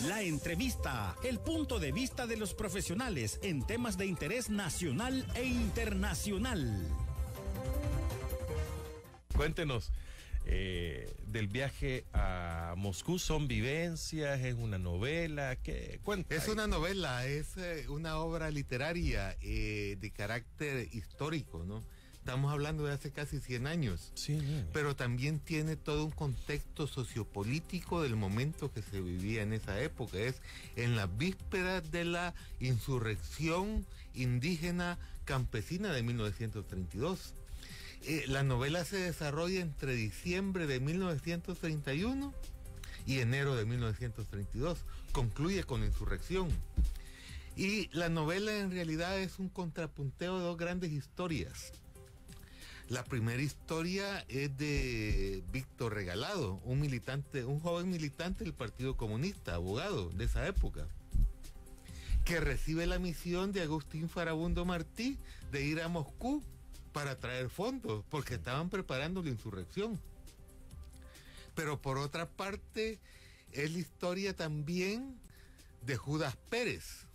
La entrevista, el punto de vista de los profesionales en temas de interés nacional e internacional. Cuéntenos del viaje a Moscú. ¿Son vivencias? ¿Es una novela? ¿Qué cuenta? Es una novela, es una obra literaria de carácter histórico, ¿no? Estamos hablando de hace casi 100 años, Sí, pero también tiene todo un contexto sociopolítico del momento que se vivía en esa época. Es en las vísperas de la insurrección indígena campesina de 1932. La novela se desarrolla entre diciembre de 1931 y enero de 1932. Concluye con la insurrección. Y la novela en realidad es un contrapunteo de dos grandes historias. La primera historia es de Víctor Regalado, un joven militante del Partido Comunista, abogado de esa época, que recibe la misión de Agustín Farabundo Martí de ir a Moscú para traer fondos, porque estaban preparando la insurrección. Pero por otra parte, es la historia también de Judas Pérez,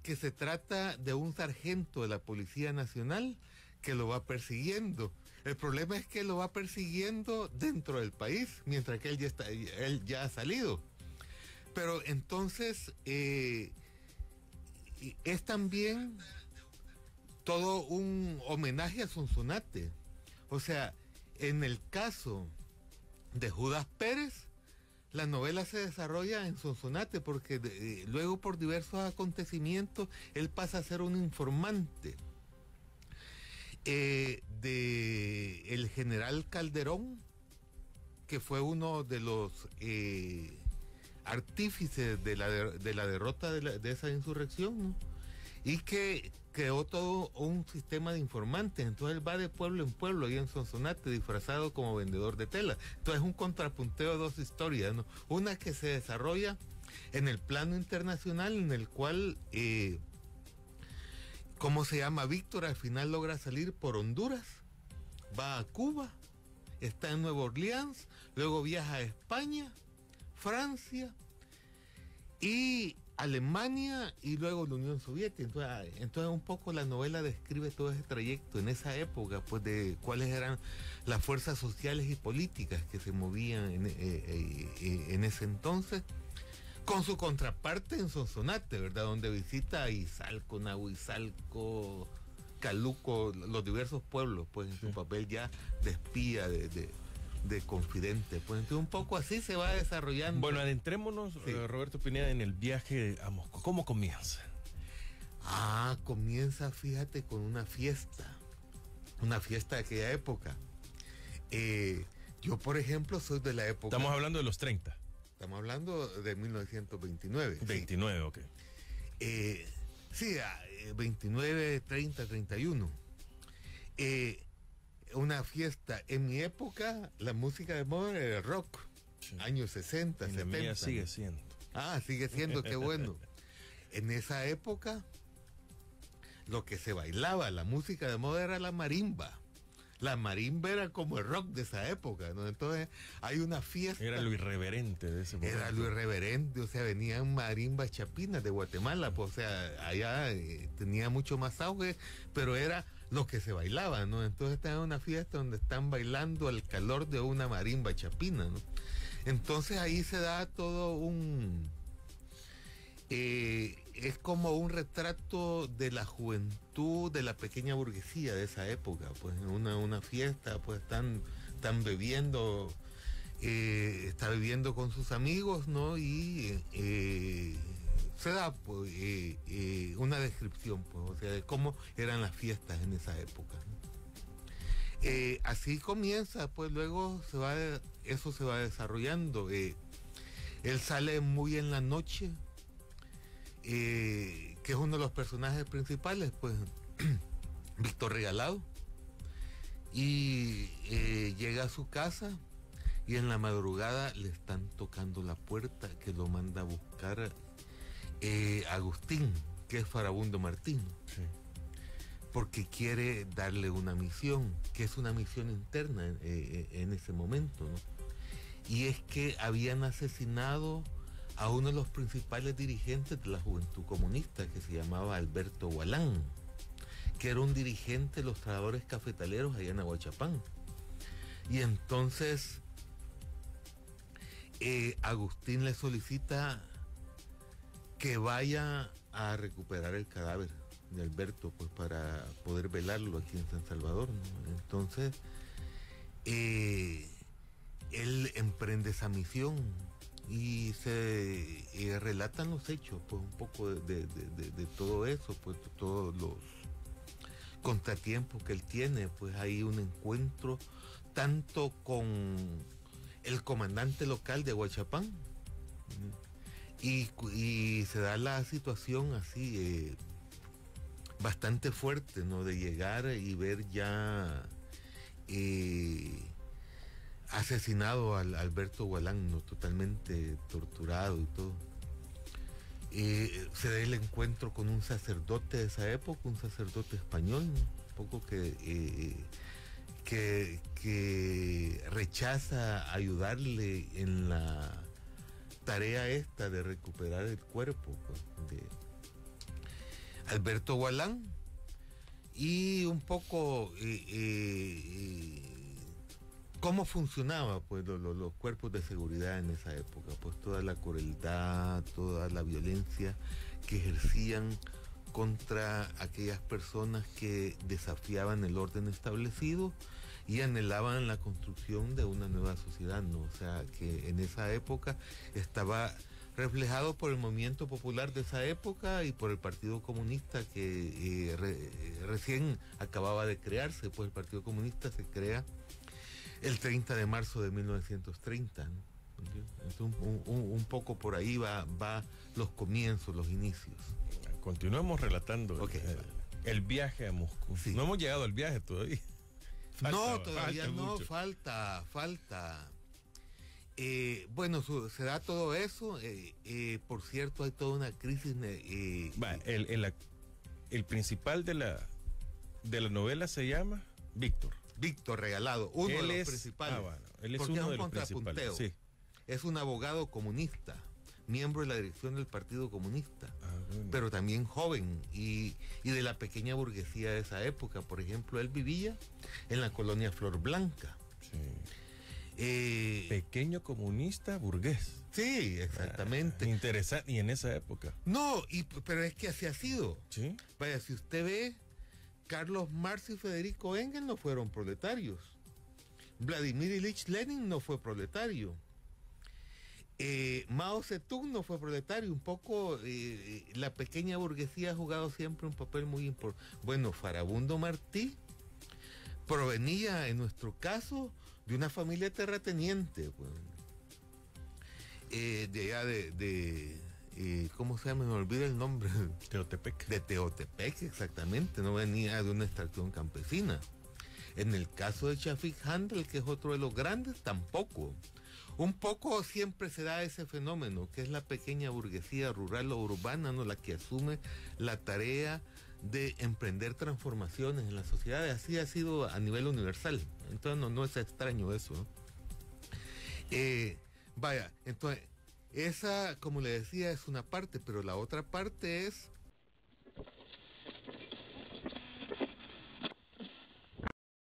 que se trata de un sargento de la Policía Nacional que lo va persiguiendo. El problema es que lo va persiguiendo dentro del país, mientras que él ya ha salido. Pero entonces es también todo un homenaje a Sonsonate. O sea, en el caso de Judas Pérez, la novela se desarrolla en Sonsonate porque luego por diversos acontecimientos él pasa a ser un informante de el general Calderón, que fue uno de los artífices de la derrota de esa insurrección, ¿no? Y que creó todo un sistema de informantes. Entonces él va de pueblo en pueblo ahí en Sonsonate disfrazado como vendedor de tela. Entonces es un contrapunteo de dos historias, ¿no? Una que se desarrolla en el plano internacional, en el cual ¿cómo se llama? Víctor al final logra salir por Honduras, va a Cuba, está en Nueva Orleans, luego viaja a España, Francia y Alemania y luego la Unión Soviética. Entonces un poco la novela describe todo ese trayecto en esa época, pues de cuáles eran las fuerzas sociales y políticas que se movían en ese entonces, con su contraparte en Sonsonate, ¿verdad? Donde visita a Izalco, Nahuizalco, Caluco, los diversos pueblos, pues en su papel ya de espía, de confidente. Pues entonces un poco así se va desarrollando. Bueno, adentrémonos, sí. Roberto Pineda, en el viaje a Moscú. ¿Cómo comienza? Comienza, fíjate, con una fiesta de aquella época. Yo, por ejemplo, soy de la época... Estamos hablando de los 30. Estamos hablando de 1929. 29, sí. Ok. Sí, 29, 30, 31. Una fiesta. En mi época, la música de moda era el rock. Sí. Años 60, y 70. La mía sigue siendo. Sigue siendo, qué bueno. En esa época, lo que se bailaba, la música de moda era la marimba. La marimba era como el rock de esa época, ¿no? Entonces hay una fiesta. Era lo irreverente de ese momento. Era lo irreverente, o sea, venían marimbas chapinas de Guatemala, pues, o sea, allá tenía mucho más auge, pero era lo que se bailaba, ¿no? Entonces están en una fiesta donde están bailando al calor de una marimba chapina, ¿no? Entonces ahí se da todo un... es como un retrato de la juventud, de la pequeña burguesía de esa época, pues en una fiesta, pues están bebiendo, está bebiendo con sus amigos, ¿no? Y se da pues, una descripción, pues, o sea, de cómo eran las fiestas en esa época, ¿no? Así comienza, pues luego eso se va desarrollando. Él sale muy en la noche. Que es uno de los personajes principales, pues Víctor Regalado, y llega a su casa y en la madrugada le están tocando la puerta, que lo manda a buscar Agustín, que es Farabundo Martín, sí. Porque quiere darle una misión, que es una misión interna en ese momento, ¿no? Y es que habían asesinado a uno de los principales dirigentes de la Juventud Comunista, que se llamaba Alberto Gualán, que era un dirigente de los trabajadores cafetaleros allá en Aguachapán. Y entonces Agustín le solicita que vaya a recuperar el cadáver de Alberto, pues para poder velarlo aquí en San Salvador, ¿no? Entonces él emprende esa misión y se relatan los hechos, pues un poco de todo eso, pues todos los contratiempos que él tiene. Pues hay un encuentro tanto con el comandante local de Aguachapán y se da la situación así bastante fuerte, ¿no? De llegar y ver ya asesinado al Alberto Gualán, ¿no? Totalmente torturado y todo. Se da el encuentro con un sacerdote de esa época, un sacerdote español, ¿no? Un poco que rechaza ayudarle en la tarea esta de recuperar el cuerpo, pues, de Alberto Gualán, y un poco cómo funcionaba, pues, los cuerpos de seguridad en esa época, pues toda la crueldad, toda la violencia que ejercían contra aquellas personas que desafiaban el orden establecido y anhelaban la construcción de una nueva sociedad, ¿no? O sea, que en esa época estaba reflejado por el movimiento popular de esa época y por el Partido Comunista que recién acababa de crearse. Pues el Partido Comunista se crea el 30 de marzo de 1930, ¿no? Entonces, un poco por ahí va los comienzos, los inicios. Continuemos relatando el viaje a Moscú. Sí. No hemos llegado al viaje todavía. Todavía no, mucho. falta. Bueno, se da todo eso. Por cierto, hay toda una crisis. El principal de la novela se llama Víctor. Víctor Regalado, uno de los principales. Él es porque uno es un de los contrapunteo. principales. Sí. Es un abogado comunista, miembro de la dirección del Partido Comunista, Bueno. pero también joven y de la pequeña burguesía de esa época. Por ejemplo, él vivía en la colonia Flor Blanca. Sí. Pequeño comunista burgués. Sí, exactamente. Interesante, y en esa época. No, pero es que así ha sido. Sí. Vaya, si usted ve, Carlos Marx y Federico Engels no fueron proletarios. Vladimir Ilich Lenin no fue proletario. Mao Zedong no fue proletario. Un poco la pequeña burguesía ha jugado siempre un papel muy importante. Bueno, Farabundo Martí provenía, en nuestro caso, de una familia terrateniente, pues, de allá ¿cómo se llama? Me olvida el nombre. Teotepec. De Teotepec, exactamente. No venía de una extracción campesina. En el caso de Shafik Handel, que es otro de los grandes, tampoco. Un poco siempre se da ese fenómeno, que es la pequeña burguesía rural o urbana, ¿no? La que asume la tarea de emprender transformaciones en la sociedad. Así ha sido a nivel universal. Entonces no es extraño eso, ¿no? Vaya, entonces, esa, como le decía, es una parte, pero la otra parte es